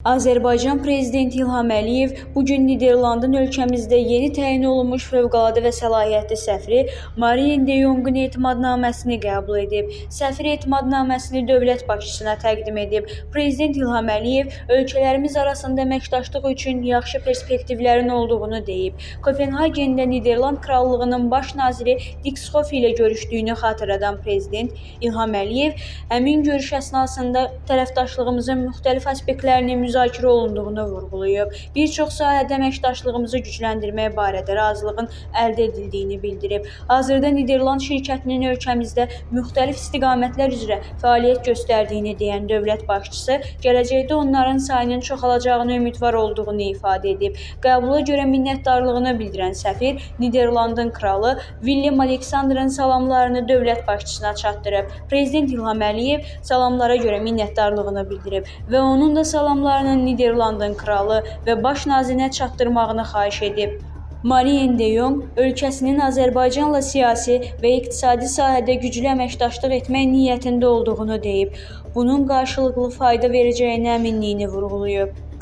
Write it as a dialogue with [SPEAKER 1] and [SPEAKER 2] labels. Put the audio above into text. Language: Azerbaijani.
[SPEAKER 1] Azərbaycan Prezidenti İlham Əliyev bugün Niderlandın ölkəmizdə yeni təyin olunmuş fövqəladə və səlahiyyətli səfiri Marien de Jong'un etimadnaməsini qəbul edib. Səfir etimadnaməsini dövlət başçısına təqdim edib. Prezident İlham Əliyev ölkələrimiz arasında əməkdaşlıq üçün yaxşı perspektivlərin olduğunu deyib. Kopenhagendə Niderland Krallığının baş naziri Dick Schoof ilə görüşdüyünü xatırladan Prezident İlham Əliyev həmin görüş əsnasında tərəfdaşlığımızın müxtəlif aspektlərinin müzakirə olunduğunu vurğulayıb. Bir çox sahədə əməkdaşlığımızı gücləndirmək barədə razılığın əldə edildiyini bildirib. Hazırda Niderland şirkətinin ölkəmizdə müxtəlif istiqamətlər üzrə fəaliyyət göstərdiyini deyən dövlət başçısı, gələcəkdə onların sayının çoxalacağını ümidvar olduğunu ifadə edib. Qəbula görə minnətdarlığını bildirən səfir, Niderlandın kralı Willem Alexander'ın salamlarını dövlət başçısına çatdırıb. Prezident İlham Əliyev salamlara görə minnətdarlığını bildirib və onun da salamlarını Niderlandın kralı və baş nazirinə çatdırmağını xahiş edib. Marien de Jong ölkəsinin Azərbaycanla siyasi və iqtisadi sahədə güclü əməkdaşlıq etmək niyyətində olduğunu deyib. Bunun qarşılıqlı fayda verəcəyinə əminliyini vurğulayıb.